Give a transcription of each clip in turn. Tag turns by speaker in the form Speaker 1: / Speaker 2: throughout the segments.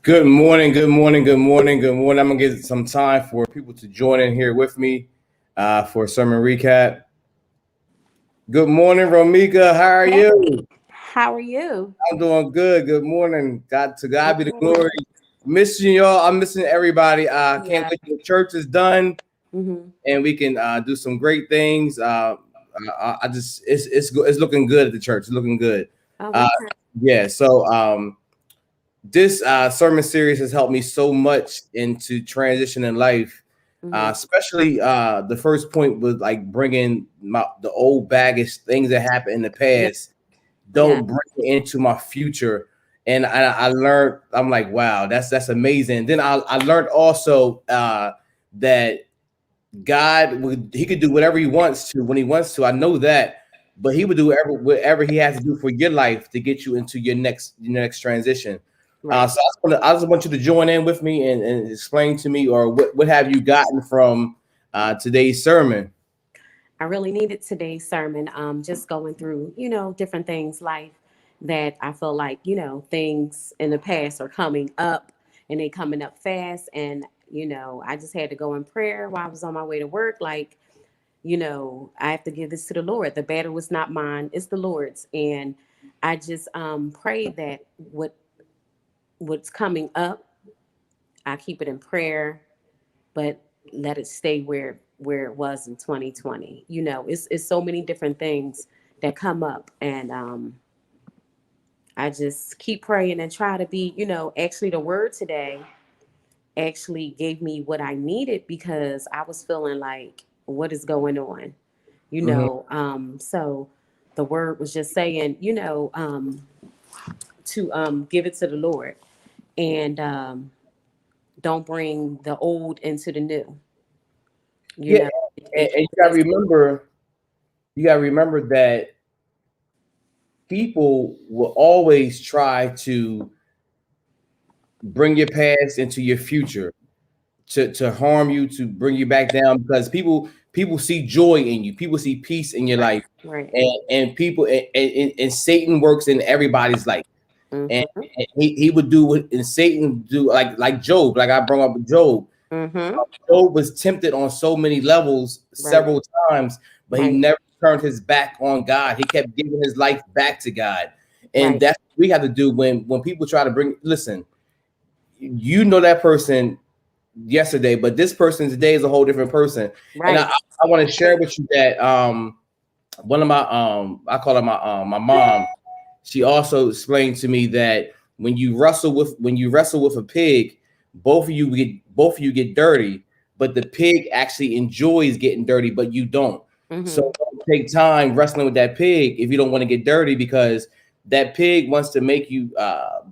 Speaker 1: Good morning, good morning, good morning, good morning. I'm gonna get some time for people to join in here with me for a sermon recap. Good morning, Romika. How are
Speaker 2: Hey,
Speaker 1: you?
Speaker 2: how are you?
Speaker 1: I'm doing good. Good morning. God be the
Speaker 2: Good.
Speaker 1: glory. Missing y'all. I'm missing everybody. Can't
Speaker 2: Yeah.
Speaker 1: wait till the church is done
Speaker 2: hmm
Speaker 1: and we can do some great things. I just it's looking good at the church. It's looking good.
Speaker 2: Oh,
Speaker 1: Uh,
Speaker 2: okay.
Speaker 1: yeah. So this sermon series has helped me so much into transition in life,
Speaker 2: hmm
Speaker 1: especially the first point was like bringing the old baggage, things that happened in the
Speaker 2: Yeah.
Speaker 1: past,
Speaker 2: Yeah.
Speaker 1: don't bring it into my future. And I learned, I'm like, wow, that's amazing. Then I learned also that he could do whatever he wants to when he wants to. I know that, but he would do whatever he has to do for your life to get you into your next transition.
Speaker 2: Right.
Speaker 1: I just want you to join in with me and explain to me, or what have you gotten from today's sermon?
Speaker 2: I really needed today's sermon. Just going through, different things, life that I feel like, things in the past are coming up and they coming up fast. And, I just had to go in prayer while I was on my way to work. Like, I have to give this to the Lord. The battle was not mine, it's the Lord's. And I just pray that what's coming up, I keep it in prayer, but let it stay where it was in 2020. It's so many different things that come up, and I just keep praying and try to be. Actually, the word today actually gave me what I needed because I was feeling like, what is going on?
Speaker 1: Hmm.
Speaker 2: So the word was just saying, to give it to the Lord and don't bring the old into the new. You
Speaker 1: Yeah,
Speaker 2: know,
Speaker 1: and
Speaker 2: it
Speaker 1: you
Speaker 2: gives
Speaker 1: gotta
Speaker 2: us.
Speaker 1: remember, that people will always try to bring your past into your future, to harm you, to bring you back down, because people see joy in you, people see peace in your
Speaker 2: Right,
Speaker 1: life,
Speaker 2: right.
Speaker 1: and people and Satan works in everybody's life, and,
Speaker 2: Mm-hmm.
Speaker 1: and he would do what and Satan do, like Job, like I brought up with Job.
Speaker 2: Mm-hmm.
Speaker 1: Job was tempted on so many levels
Speaker 2: Right,
Speaker 1: several times, but he
Speaker 2: right,
Speaker 1: never turned his back on God. He kept giving his life back to God, and
Speaker 2: right.
Speaker 1: that's what we have to do when people try to bring. Listen, that person yesterday, but this person today is a whole different person. And I,
Speaker 2: Right.
Speaker 1: I want to share with you that one of my I call her my mom. She also explained to me that when you wrestle with a pig, both of you get dirty, but the pig actually enjoys getting dirty, but you don't. So
Speaker 2: Mm-hmm.
Speaker 1: don't take time wrestling with that pig if you don't want to get dirty, because that pig wants to make you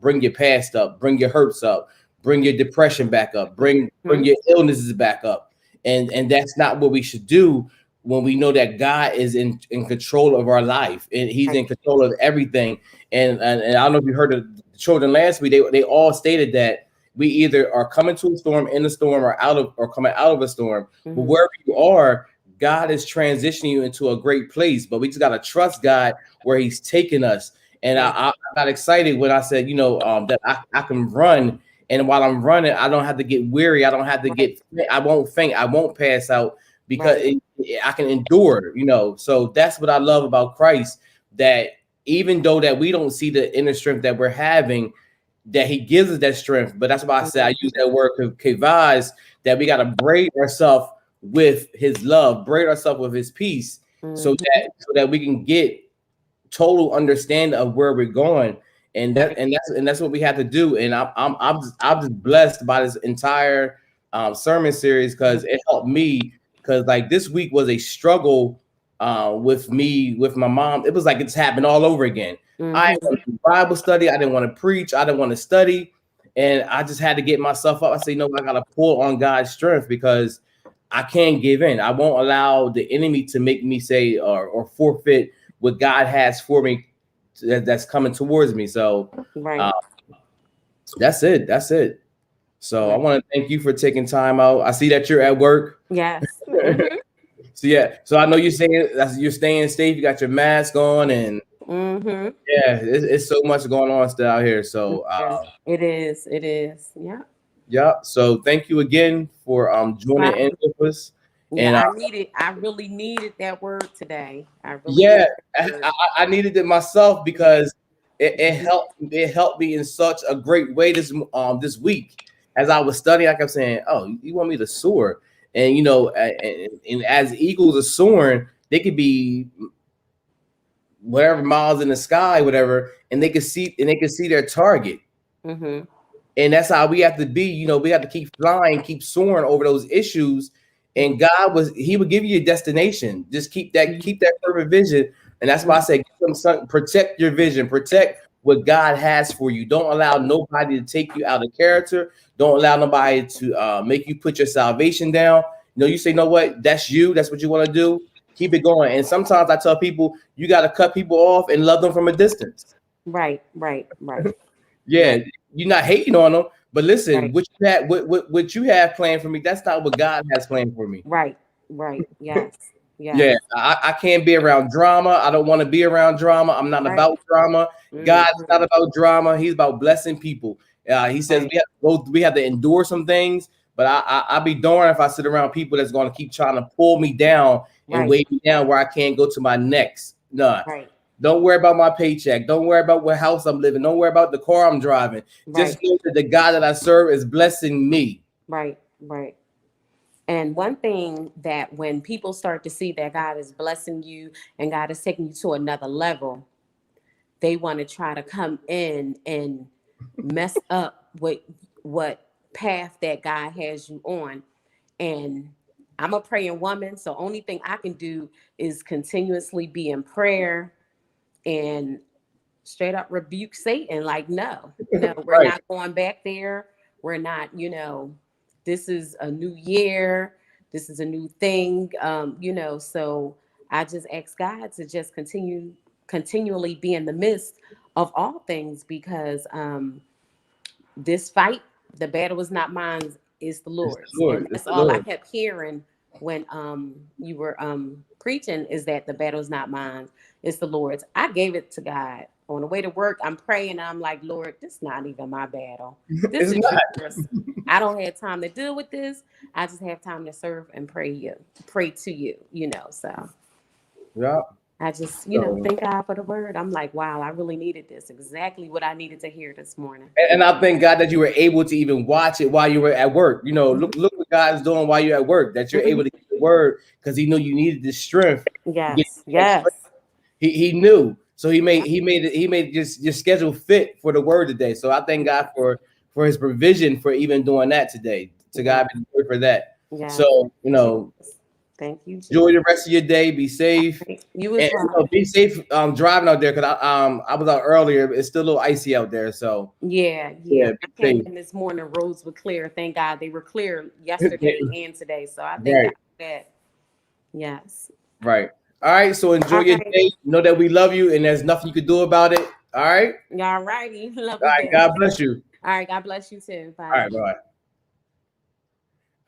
Speaker 1: bring your past up, bring your hurts up, bring your depression back up, bring
Speaker 2: Mm-hmm.
Speaker 1: your illnesses back up, and that's not what we should do when we know that God is in control of our life and He's
Speaker 2: Right.
Speaker 1: in control of everything. And I don't know if you heard of the children last week. They all stated that we either are coming to a storm, in a storm, or coming out of a storm. But
Speaker 2: Mm-hmm.
Speaker 1: wherever you are, God is transitioning you into a great place. But we just gotta trust God where He's taking us. And
Speaker 2: Right.
Speaker 1: I got excited when I said, that I can run. And while I'm running, I don't have to get weary. I don't have to
Speaker 2: Right.
Speaker 1: get. I won't faint. I won't pass out because
Speaker 2: Right.
Speaker 1: I can endure. So that's what I love about Christ. That even though that we don't see the inner strength that we're having, that He gives us that strength. But that's why I said I use that word kavaz, that we got to braid ourselves with His love, braid ourselves with His peace, so
Speaker 2: Mm-hmm.
Speaker 1: that we can get total understanding of where we're going. And that
Speaker 2: Right.
Speaker 1: and that's what we have to do. And I'm just blessed by this entire sermon series, because it helped me. Because like this week was a struggle with my mom. It was like it's happened all over again. I didn't
Speaker 2: Mm-hmm.
Speaker 1: want to do Bible study. I didn't want to preach. I didn't want to study. And I just had to get myself up. I say, no, I got to pull on God's strength, because I can't give in. I won't allow the enemy to make me say or forfeit what God has for me that's coming towards me. So uh,
Speaker 2: Right.
Speaker 1: that's it. That's it. So I
Speaker 2: Right.
Speaker 1: want to thank you for taking time out. I see that you're at work.
Speaker 2: Yes.
Speaker 1: So
Speaker 2: Mm-hmm.
Speaker 1: yeah. So I know you're saying you're staying safe. You got your mask on, and
Speaker 2: Mm-hmm.
Speaker 1: Yeah, it's so much going on still out here. So
Speaker 2: Yes, it is. It is. Yeah.
Speaker 1: yeah. So thank you again for joining in
Speaker 2: Right.
Speaker 1: with us.
Speaker 2: Yeah,
Speaker 1: And
Speaker 2: I really needed that word today. I really
Speaker 1: yeah,
Speaker 2: needed that word.
Speaker 1: I needed it myself
Speaker 2: Yeah.
Speaker 1: because
Speaker 2: Mhm.
Speaker 1: it helped me in such a great way this week as I was studying. I kept saying, "Oh, you want me to soar?" And and as eagles are soaring, they could be whatever miles in the sky, whatever, and they can see their target.
Speaker 2: Mhm.
Speaker 1: And that's how we have to be. We have to keep flying, keep soaring over those issues. And He would give you a destination. Just keep that perfect vision. And that's why I say, protect your vision, protect what God has for you. Don't allow nobody to take you out of character. Don't allow nobody to make you put your salvation down. You say, know what? That's you. That's what you want to do. Keep it going. And sometimes I tell people, you got to cut people off and love them from a distance.
Speaker 2: Right. Right. Right.
Speaker 1: Yeah,
Speaker 2: Right.
Speaker 1: you're not hating on them, but listen,
Speaker 2: Right.
Speaker 1: what you have planned for me, that's not what God has planned for me.
Speaker 2: Right. Right. Yes.
Speaker 1: Yeah,
Speaker 2: Yes.
Speaker 1: I can't be around drama. I don't want to be around drama. I'm not
Speaker 2: Right.
Speaker 1: about drama. God's not
Speaker 2: Mhm.
Speaker 1: about drama. He's about blessing people. He says
Speaker 2: Right.
Speaker 1: we have to endure some things, but I'll be darned if I sit around people that's going to keep trying to pull me down and
Speaker 2: Right.
Speaker 1: weigh me down where I can't go to my next. Nah.
Speaker 2: Right.
Speaker 1: Don't worry about my paycheck. Don't worry about what house I'm living. Don't worry about the car I'm driving.
Speaker 2: Right.
Speaker 1: Just know that the God that I serve is blessing me.
Speaker 2: Right. Right. And one thing that when people start to see that God is blessing you and God is taking you to another level, they want to try to come in and mess up what path that God has you on. And I'm a praying woman, so only thing I can do is continuously be in prayer and straight up rebuke Satan. Like, no, no, we're
Speaker 1: Right.
Speaker 2: not going back there. We're not, this is a new year. This is a new thing. So I just ask God to just continually be in the midst of all things because this fight, the battle is not mine, it's the
Speaker 1: It's the
Speaker 2: Lord's. And
Speaker 1: Lord. It's
Speaker 2: that's
Speaker 1: the
Speaker 2: all I
Speaker 1: Lord.
Speaker 2: kept hearing when you were preaching is that the battle's not mine, it's the Lord's. I gave it to God. On the way to work, I'm praying, I'm like, Lord, this is not even my battle. This
Speaker 1: It's
Speaker 2: is
Speaker 1: not.
Speaker 2: yours. I don't have time to deal with this. I just have time to serve and pray to you. So
Speaker 1: Yeah.
Speaker 2: I just,
Speaker 1: So,
Speaker 2: thank God for the word. I'm like, wow, I really needed this. Exactly what I needed to hear this morning.
Speaker 1: and I thank God that you were able to even watch it while you were at work. Look what God's doing while you're at work. That you're able to get the word because He knew you needed the strength to get
Speaker 2: Yes,
Speaker 1: the next strength.
Speaker 2: yes.
Speaker 1: He knew, so
Speaker 2: Yeah.
Speaker 1: he made just your schedule fit for the word today. So I thank God for His provision for even doing that today. To
Speaker 2: Yeah.
Speaker 1: God be the glory for that.
Speaker 2: Yes.
Speaker 1: So
Speaker 2: Jesus. Thank you,
Speaker 1: enjoy
Speaker 2: Jesus.
Speaker 1: the rest of your day. Be safe.
Speaker 2: You
Speaker 1: And
Speaker 2: as well.
Speaker 1: be safe driving out there because I was out earlier. It's still a little icy out there. So
Speaker 2: Yeah, yeah.
Speaker 1: yeah,
Speaker 2: When I
Speaker 1: be
Speaker 2: came
Speaker 1: safe.
Speaker 2: in this morning, roads were clear. Thank God they were clear yesterday and today. So I thank God
Speaker 1: Right,
Speaker 2: for that. Yes.
Speaker 1: right. All right. So enjoy
Speaker 2: All
Speaker 1: your
Speaker 2: right.
Speaker 1: day. Know that we love you and there's nothing you can do about it. All right.
Speaker 2: All righty. Love
Speaker 1: All
Speaker 2: you
Speaker 1: right.
Speaker 2: back.
Speaker 1: God bless you.
Speaker 2: All right. God bless you too.
Speaker 1: All
Speaker 2: Bye.
Speaker 1: right. Bye.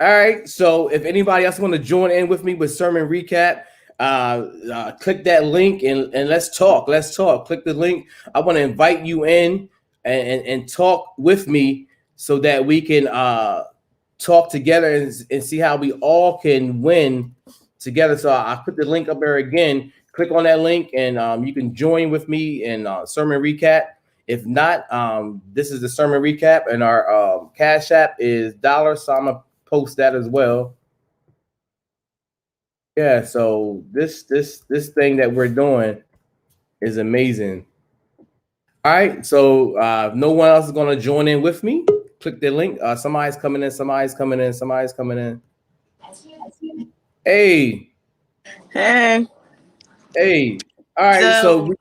Speaker 1: All right. So if anybody else want to join in with me with sermon recap, click that link and let's talk. Let's talk. Click the link. I want to invite you in and talk with me so that we can talk together and see how we all can win together. So I put the link up there again. Click on that link and you can join with me in sermon recap. If not, this is the sermon recap, and our cash app is dollar. So I'm gonna post that as well. Yeah. So this thing that we're doing is amazing. All right. So no one else is gonna join in with me. Click the link. Somebody's coming in. Somebody's coming in. Somebody's coming in. Hey.
Speaker 3: Hey,
Speaker 1: Hey, all right. So
Speaker 3: so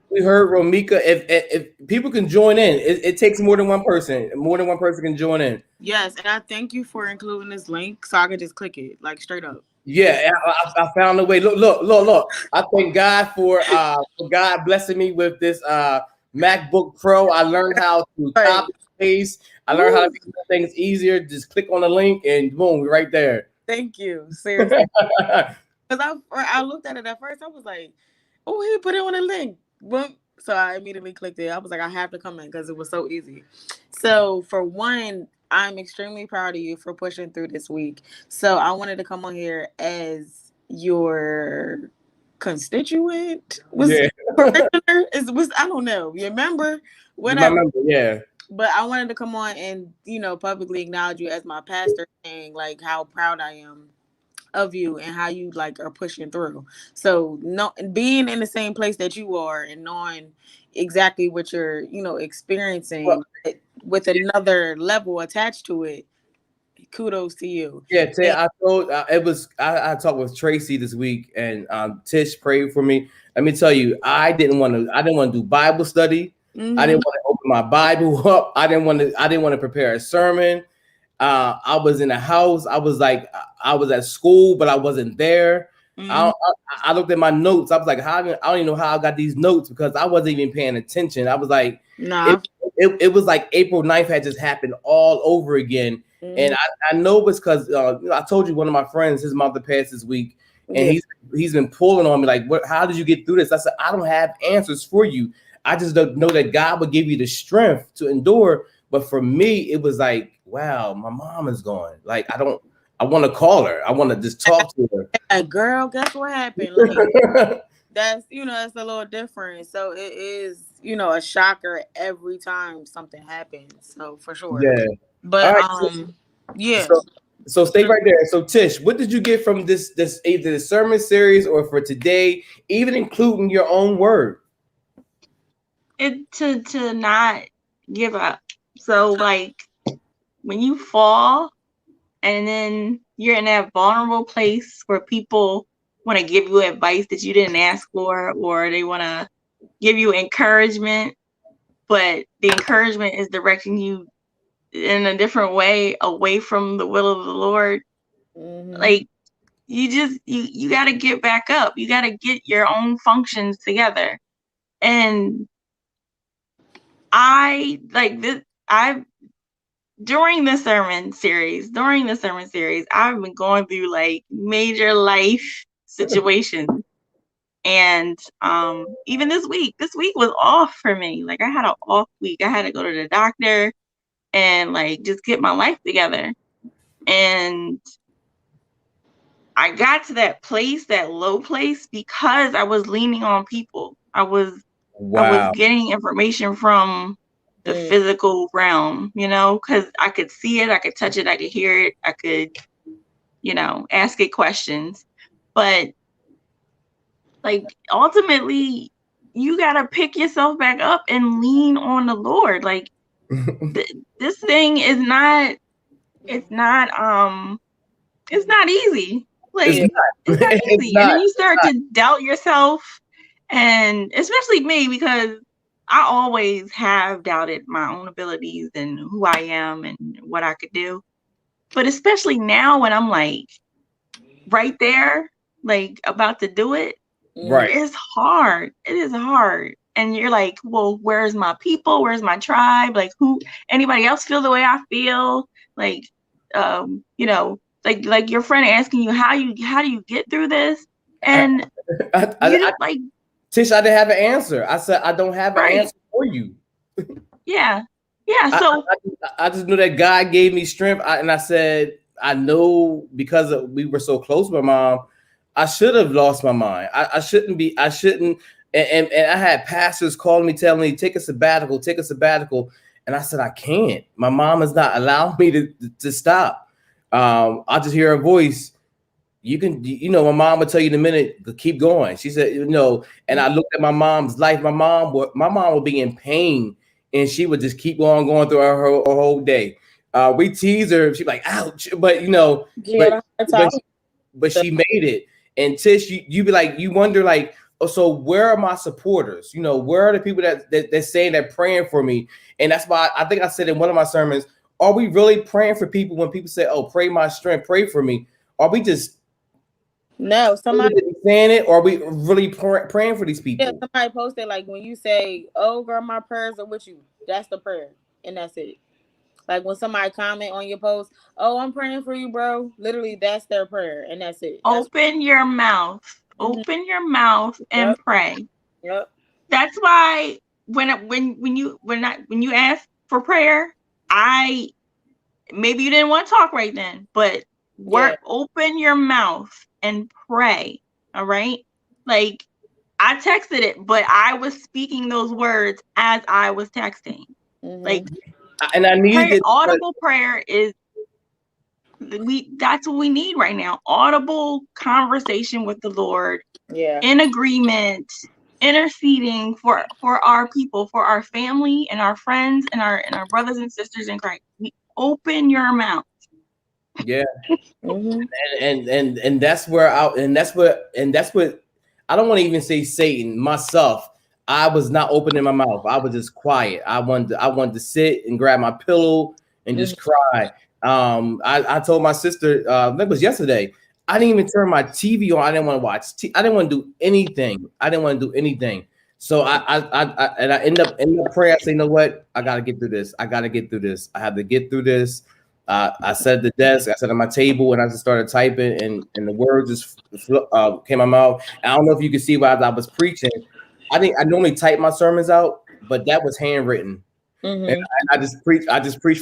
Speaker 1: we heard Romika. If people can join in, it takes more than one person. More than one person can join in.
Speaker 3: yes, and I thank you for including this link so I could just click it, like straight up.
Speaker 1: Yeah, I found a way. Look. I thank God for God blessing me with this MacBook Pro. I learned how to
Speaker 3: Right.
Speaker 1: copy paste. I learned how to
Speaker 3: Woo.
Speaker 1: make things easier. Just click on the link and boom, we're right there.
Speaker 3: Thank you, seriously. Because I looked at it at first, I was like, oh, he put it on a link. Boom. So I immediately clicked it. I was like, I have to come in because it was so easy. So for one, I'm extremely proud of you for pushing through this week. So I wanted to come on here as your constituent. Was
Speaker 1: Yeah,
Speaker 3: parishioner? Was I don't know. You remember?
Speaker 1: you might
Speaker 3: Whatever.
Speaker 1: remember. Yeah,
Speaker 3: But I wanted to come on and publicly acknowledge you as my pastor, saying like how proud I am of you and how you like are pushing through. So no, being in the same place that you are and knowing exactly what you're
Speaker 1: well,
Speaker 3: experiencing with another level attached to it. Kudos to you.
Speaker 1: yeah.
Speaker 3: And,
Speaker 1: I told it was. I talked with Tracy this week, and Tish prayed for me. Let me tell you, I didn't want to. I didn't want to do Bible study. I
Speaker 3: mm-hmm,
Speaker 1: didn't want to open my Bible up. I didn't want to. I didn't want to prepare a sermon. I was in a house. I was like, I was at school, but I wasn't there.
Speaker 3: mm-hmm.
Speaker 1: I looked at my notes. I was like, I don't even know how I got these notes because I wasn't even paying attention. I was like,
Speaker 3: Nah.
Speaker 1: it was like April 9th had just happened all over again.
Speaker 3: Mm-hmm.
Speaker 1: And I know it was because I told you one of my friends, his mother passed this week, and
Speaker 3: Yeah.
Speaker 1: he's been pulling on me like, what? How did you get through this? I said, I don't have answers for you. I just don't know that God will give you the strength to endure. But for me, it was like, wow, my mom is gone. Like, I want to call her. I want to just talk to her.
Speaker 3: Like, girl, guess what happened? Like, that's that's a little different. So it is a shocker every time something happens. So for sure.
Speaker 1: Yeah.
Speaker 3: But
Speaker 1: All right.
Speaker 3: yeah.
Speaker 1: So stay right there. So Tish, what did you get from this either the sermon series or for today, even including your own word?
Speaker 4: It to not give up. So like when you fall and then you're in that vulnerable place where people want to give you advice that you didn't ask for, or they want to give you encouragement, but the encouragement is directing you in a different way away from the will of the Lord.
Speaker 3: Mm-hmm.
Speaker 4: Like you got to get back up. You got to get your own functions together. And during the sermon series, I've been going through like major life situations. And even this week was off for me. Like I had an off week. I had to go to the doctor and like just get my life together. And I got to that low place, because I was leaning on people. I was getting information from the physical realm, because I could see it, I could touch it, I could hear it, I could, ask it questions. But like ultimately, you gotta pick yourself back up and lean on the Lord. Like this thing is not. It's not easy. Like it's not easy. And then you start to doubt yourself, and especially me, because I always have doubted my own abilities and who I am and what I could do. But especially now when I'm like right there, like about to do it,
Speaker 1: right?
Speaker 4: It's hard. It is hard. And you're like, well, where's my people? Where's my tribe? Like anybody else feel the way I feel? Like, like your friend asking you how do you get through this? And
Speaker 1: Tish, I didn't have an answer. I said I don't have an answer for you.
Speaker 4: Yeah. So
Speaker 1: I just knew that God gave me strength, and I said I know because we were so close with Mom. I should have lost my mind. I shouldn't be. I shouldn't. And I had pastors calling me, telling me take a sabbatical, and I said I can't. My mom is not allowing me to stop. I just hear her voice. You can, my mom would tell you in a minute to keep going. She said, and I looked at my mom's life. My mom would be in pain, and she would just keep on going through her whole day. We tease her. She'd be like, ouch. But, but she made it. And Tish, you be like, you wonder like, oh, so where are my supporters? Where are the people that saying that praying for me? And that's why I think I said in one of my sermons, are we really praying for people when people say, oh, pray my strength, pray for me? Are we just somebody saying it, or are we really praying for these people?
Speaker 3: Yeah, somebody posted like when you say, oh girl, my prayers are with you, that's the prayer, and that's it. Like when somebody comment on your post, oh, I'm praying for you, bro. Literally, that's their prayer, and that's it.
Speaker 4: Open your mouth. Open your mouth and pray.
Speaker 3: Yep.
Speaker 4: that's why when you ask for prayer, maybe you didn't want to talk right then, but open your mouth and pray. All right. Like, I texted it, but I was speaking those words as I was texting. Like,
Speaker 1: and I need
Speaker 4: audible prayer is that's what we need right now. Audible conversation with the Lord.
Speaker 3: Yeah.
Speaker 4: In agreement, interceding for our people, for our family and our friends and our brothers and sisters in Christ. Open your mouth.
Speaker 1: Yeah. And that's what I don't want to even say Satan, myself. I was not opening my mouth. I was just quiet. I wanted to sit and grab my pillow and just cry. I told my sister, that was yesterday, I didn't even turn my TV on. I didn't want to watch. I didn't want to do anything. So I end up praying. I say, you know what? I got to get through this. I have to get through this. I sat at the desk. I sat at my table, and I just started typing, and the words just came out my mouth. I don't know if you can see while I was preaching. I normally type my sermons out, but that was handwritten. And I just preached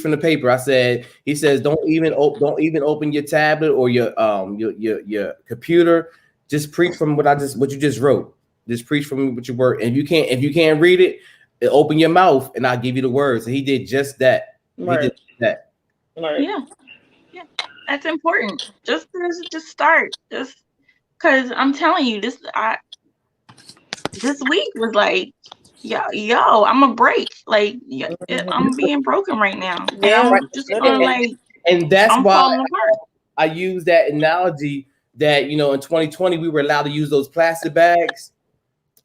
Speaker 1: from the paper. I said, he says, don't even open your tablet or your computer. Just preach from what you just wrote. Just preach from what you wrote. And if you can't read it, open your mouth and I'll give you the words. And he did just that.
Speaker 3: Right.
Speaker 1: He did that.
Speaker 3: Right.
Speaker 4: Yeah, that's important. Just start. Just because I'm telling you, this week was like, yo, I'm a break. Like, I'm being broken right now.
Speaker 3: Yeah,
Speaker 4: and I'm just like,
Speaker 1: and that's
Speaker 4: I'm
Speaker 1: why I use that analogy that, in 2020 we were allowed to use those plastic bags,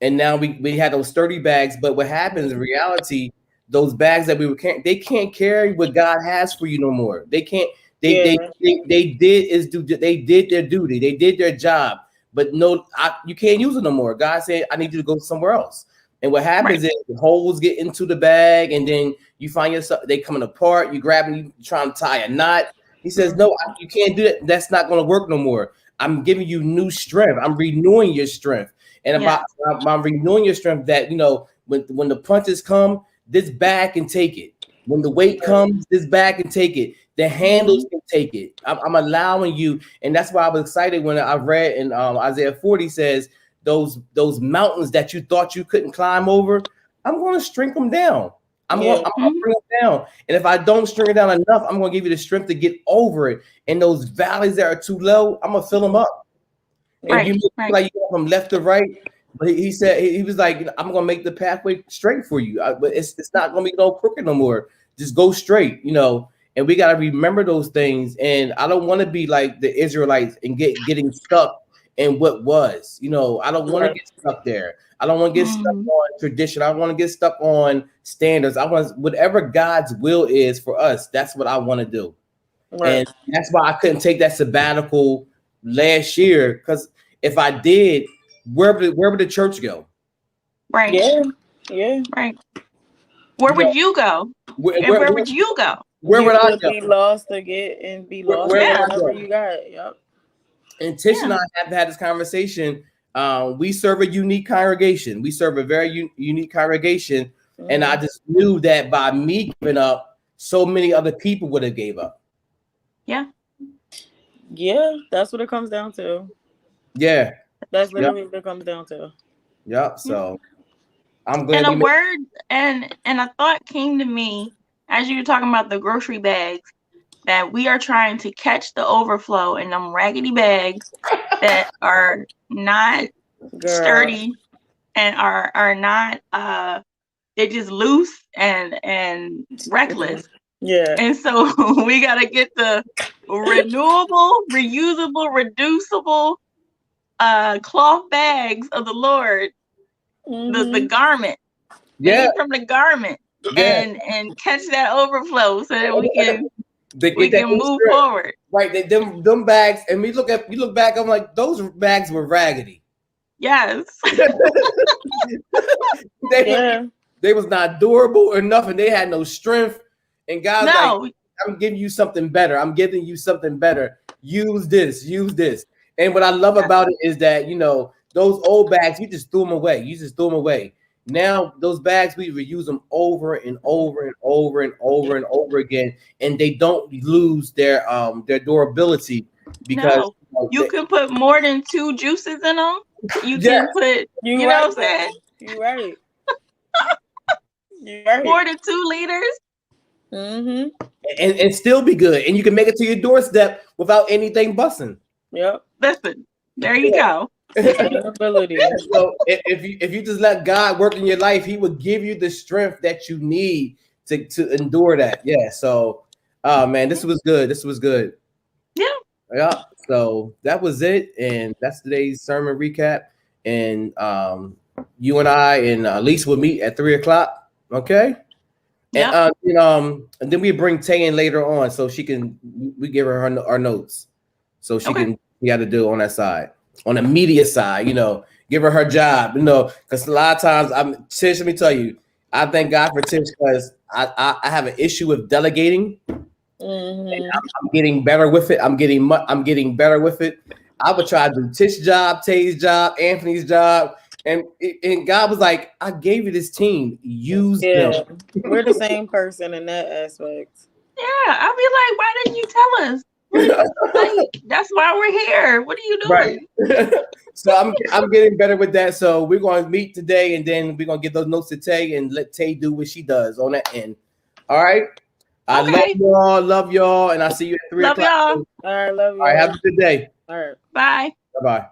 Speaker 1: and now we had those sturdy bags. But what happens in reality, those bags that we were carrying, they can't carry what God has for you no more. They can't. They did their duty. They did their job. But no, you can't use it no more. God said, I need you to go somewhere else. And what happens is the holes get into the bag, and then you find yourself, they coming apart. You grabbing, you trying to tie a knot. He says, no, you can't do that. That's not going to work no more. I'm giving you new strength. I'm renewing your strength. And I'm renewing your strength that, when the punches come, this bag can take it. When the weight comes, this bag can take it. The handles can take it. I'm allowing you. And that's why I was excited when I read in Isaiah 40 says, those mountains that you thought you couldn't climb over, I'm going to shrink them down. I'm going to bring them down. And if I don't shrink it down enough, I'm going to give you the strength to get over it. And those valleys that are too low, I'm going to fill them up. And you look like you go from left to right. But he said, he was like, I'm going to make the pathway straight for you. But it's not going to be no crooked no more. Just go straight, And we got to remember those things. And I don't want to be like the Israelites and getting stuck in what was. I don't want to get stuck there. I don't want to get stuck on tradition. I want to get stuck on standards. I want whatever God's will is for us. That's what I want to do. Right. And that's why I couldn't take that sabbatical last year, because if I did, where would the church go?
Speaker 4: Right.
Speaker 3: Yeah.
Speaker 4: Right. Where would you go? Where would you go?
Speaker 1: Where would I go?
Speaker 3: Be lost again and be lost. Wherever you got. Yep.
Speaker 1: And Tish and I have had this conversation. We serve a unique congregation. We serve a very unique congregation. And I just knew that by me giving up, so many other people would have gave up.
Speaker 3: Yeah. Yeah, that's what it comes down to.
Speaker 1: Yeah.
Speaker 3: That's literally what it comes down to.
Speaker 1: Yep. So I'm glad.
Speaker 4: And a word and a thought came to me as you were talking about the grocery bags, that we are trying to catch the overflow in them raggedy bags that are not sturdy and are not they're just loose and reckless.
Speaker 3: Yeah.
Speaker 4: And so we gotta get the renewable, reusable, reducible cloth bags of the Lord, the garment.
Speaker 1: Yeah.
Speaker 4: From the garment. Yeah. And catch that overflow so that we can move forward.
Speaker 1: Right. Them bags, and we look back, I'm like, those bags were raggedy.
Speaker 4: Yes.
Speaker 1: They was not durable or nothing. They had no strength. And God's like, I'm giving you something better. I'm giving you something better. Use this. And what I love about it is that, those old bags, you just threw them away. Now those bags, we reuse them over and over and over and over and over again, and they don't lose their durability because
Speaker 4: No, you can put more than 2 juices in them. You
Speaker 1: Yeah.
Speaker 4: can put, you know
Speaker 3: right,
Speaker 4: what I'm saying?
Speaker 3: You right. You right.
Speaker 4: More than 2 liters.
Speaker 3: Mm-hmm.
Speaker 1: and still be good, and you can make it to your doorstep without anything busting.
Speaker 3: Yep.
Speaker 4: Listen, there you go.
Speaker 3: Sustainability.
Speaker 1: So if you just let God work in your life, He will give you the strength that you need to endure that. Yeah. So, man, this was good. This was good.
Speaker 4: Yeah.
Speaker 1: Yeah. So that was it, and that's today's sermon recap. And you and I and Lisa will meet at 3:00. Okay.
Speaker 4: Yep.
Speaker 1: And then we bring Tay in later on, so we give her our notes, so she can we got to do on that side, on the media side, give her job, because a lot of times Tish, let me tell you, I thank God for Tish because I have an issue with delegating. And I'm getting better with it. I'm getting better with it. I would try to do Tish's job, Tay's job, Anthony's job. And God was like, I gave you this team. Use them.
Speaker 3: We're the same person in that aspect.
Speaker 4: Yeah, I'll be like, why didn't you tell us? Like, that's why we're here. What are you doing?
Speaker 1: Right. So I'm getting better with that. So we're going to meet today, and then we're going to get those notes to Tay and let Tay do what she does on that end. All right. I love y'all, and I'll see you at 3:00.
Speaker 4: Love y'all.
Speaker 3: All right, love you.
Speaker 1: All right, have a good day.
Speaker 3: All right.
Speaker 4: Bye.
Speaker 1: Bye-bye.